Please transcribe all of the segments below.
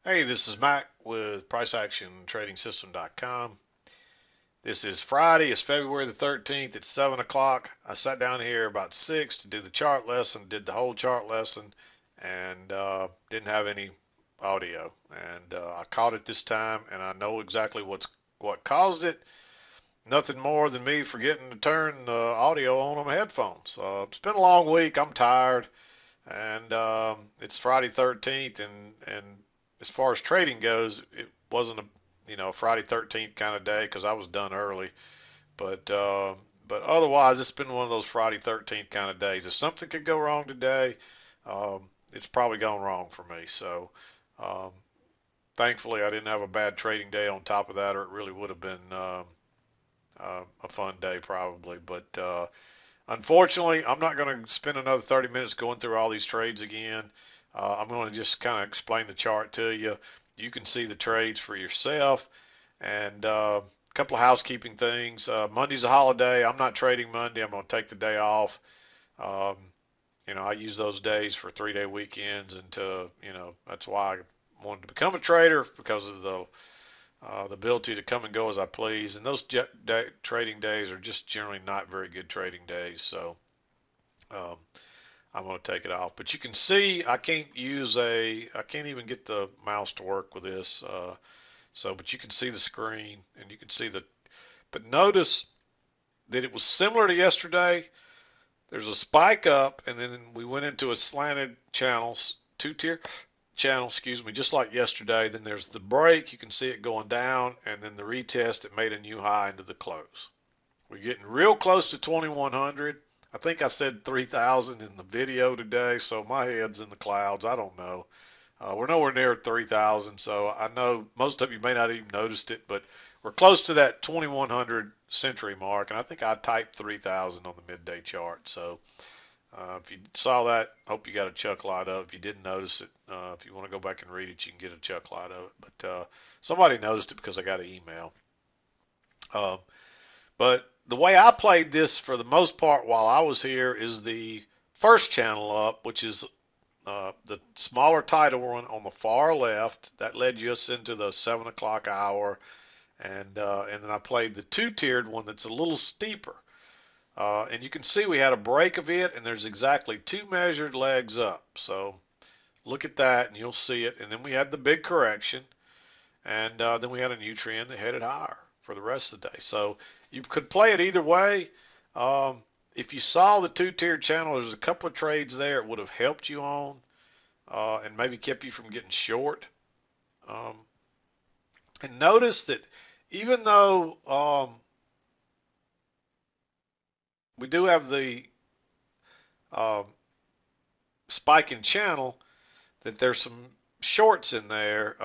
Hey, this is Mack with PriceActionTradingSystem.com. This is Friday. It's February the 13th. It's 7 o'clock. I sat down here about 6 to do the chart lesson, did the whole chart lesson, and didn't have any audio. And I caught it this time, and I know exactly what caused it. Nothing more than me forgetting to turn the audio on my headphones. It's been a long week. I'm tired, and it's Friday 13th, and as far as trading goes, it wasn't a Friday 13th kind of day because I was done early. But but otherwise, it's been one of those Friday 13th kind of days. If something could go wrong today, it's probably gone wrong for me. So um, thankfully, I didn't have a bad trading day on top of that, or it really would have been a fun day probably. But unfortunately, I'm not going to spend another 30 minutes going through all these trades again. I'm going to just kind of explain the chart to you. You can see the trades for yourself. And a couple of housekeeping things. Monday's a holiday. I'm not trading Monday. I'm going to take the day off. Um, I use those days for 3-day weekends, and that's why I wanted to become a trader because of the ability to come and go as I please. And those trading days are just generally not very good trading days. So um, I'm going to take it off. But you can see I can't even get the mouse to work with this. But you can see the screen and you can see but notice that it was similar to yesterday. There's a spike up and then we went into a slanted channels, two-tier channel, excuse me, just like yesterday. Then there's the break. You can see it going down and then the retest, it made a new high into the close. We're getting real close to 2100. I think I said 3000 in the video today, so my head's in the clouds. I don't know. We're nowhere near 3,000, so I know most of you may not even noticed it, but we're close to that 2100 century mark, and I think I typed 3,000 on the midday chart. So if you saw that, hope you got a chuckle out of it. If you didn't notice it, if you want to go back and read it, you can get a chuckle out of it. But somebody noticed it because I got an email. Uh, but the way I played this for the most part while I was here is the first channel up, which is the smaller title one on the far left. That led us into the 7 o'clock hour, and then I played the two-tiered one that's a little steeper. And you can see we had a break of it, and there's exactly two measured legs up. So look at that, and you'll see it. And then we had the big correction, and then we had a new trend that headed higher for the rest of the day. So you could play it either way. If you saw the two-tiered channel, there's a couple of trades there it would have helped you on and maybe kept you from getting short. Um, and notice that even though we do have the um, spike in channel, that there's some shorts in there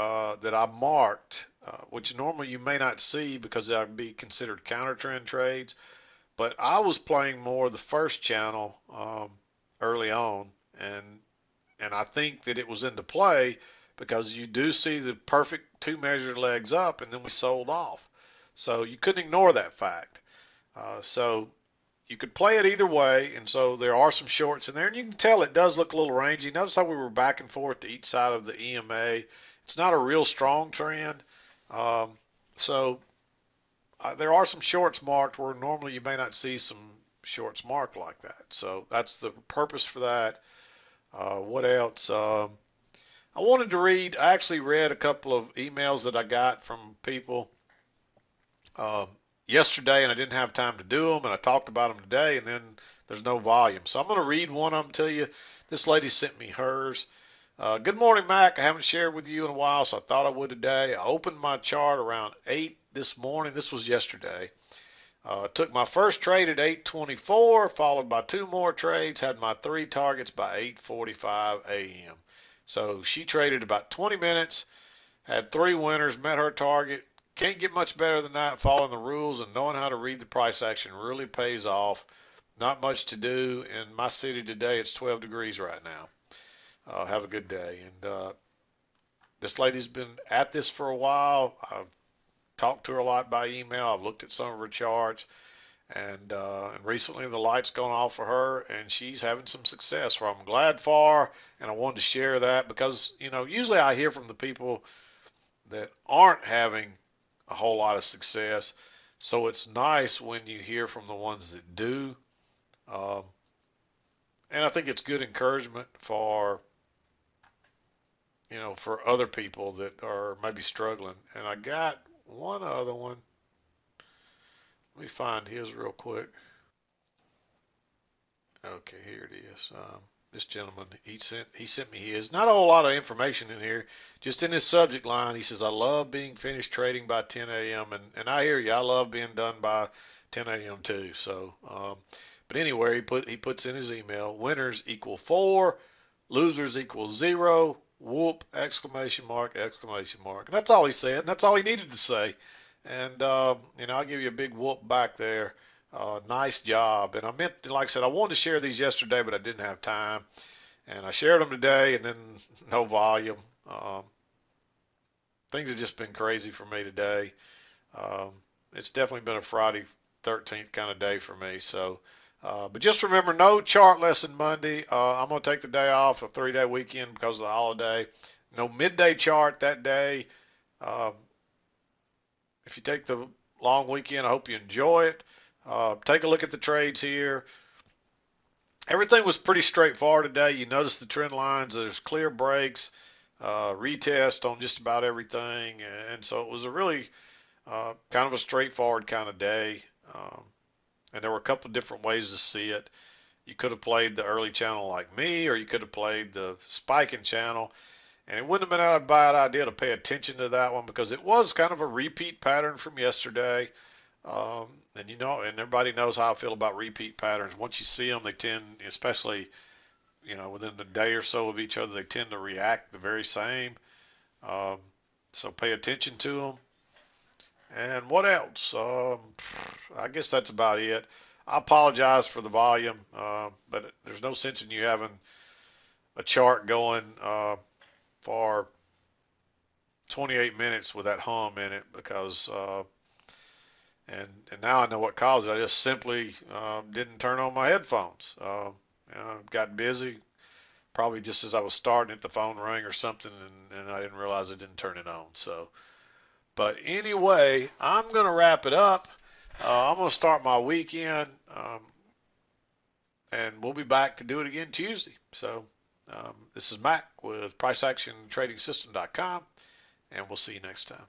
that I marked, which normally you may not see because that would be considered counter trend trades. But I was playing more the first channel early on, and I think that it was into play because you do see the perfect two measured legs up, and then we sold off. So you couldn't ignore that fact. So you could play it either way, and so there are some shorts in there, and you can tell it does look a little rangy. Notice how we were back and forth to each side of the EMA. It's not a real strong trend. Um, so there are some shorts marked where normally you may not see some shorts marked like that. So that's the purpose for that. What else? I wanted to read, I actually read a couple of emails that I got from people um, yesterday, and I didn't have time to do them, and I talked about them today, and then there's no volume. So I'm going to read one of them to you. This lady sent me hers. Good morning, Mac. I haven't shared with you in a while, so I thought I would today. I opened my chart around 8 this morning. This was yesterday. Took my first trade at 8:24, followed by two more trades, had my three targets by 8:45 a.m. So she traded about 20 minutes, had three winners, met her target. Can't get much better than that. Following the rules and knowing how to read the price action really pays off. Not much to do in my city today. It's 12 degrees right now. Have a good day. And this lady's been at this for a while. I've talked to her a lot by email. I've looked at some of her charts. And recently the light's gone off for her, and she's having some success. So I'm glad for her, and I wanted to share that because usually I hear from the people that aren't having a whole lot of success. So it's nice when you hear from the ones that do. Um, and I think it's good encouragement for other people that are maybe struggling. And I got one other one. Let me find his real quick. Okay, here it is. This gentleman, he sent me his. Not a whole lot of information in here. Just in his subject line, he says, "I love being finished trading by 10 a.m." And I hear you. I love being done by 10 a.m. too. So, but anyway, he puts in his email: winners equal 4, losers equal 0. Whoop! Exclamation mark! Exclamation mark! And that's all he said. And that's all he needed to say. And I'll give you a big whoop back there. Nice job. And I meant, like I said, I wanted to share these yesterday, but I didn't have time. And I shared them today, and then no volume. Um, Things have just been crazy for me today. Um, it's definitely been a Friday 13th kind of day for me. So, but just remember, no chart lesson Monday. I'm going to take the day off, a 3-day weekend because of the holiday. No midday chart that day. Um, if you take the long weekend, I hope you enjoy it. Take a look at the trades here. Everything was pretty straightforward today. You notice the trend lines. There's clear breaks, retest on just about everything, and so it was a really kind of a straightforward kind of day. Um, and there were a couple of different ways to see it. You could have played the early channel like me, or you could have played the spiking channel. And it wouldn't have been a bad idea to pay attention to that one because it was kind of a repeat pattern from yesterday. And everybody knows how I feel about repeat patterns. Once you see them, they tend, especially, within a day or so of each other, they tend to react the very same. Um, so pay attention to them. And what else? I guess that's about it. I apologize for the volume, but there's no sense in you having a chart going for 28 minutes with that hum in it because and now I know what caused it. I just simply didn't turn on my headphones. Got busy, probably just as I was starting it, the phone rang or something, and I didn't realize I didn't turn it on. So, but anyway, I'm gonna wrap it up. I'm gonna start my weekend, and we'll be back to do it again Tuesday. So, this is Mack with PriceActionTradingSystem.com, and we'll see you next time.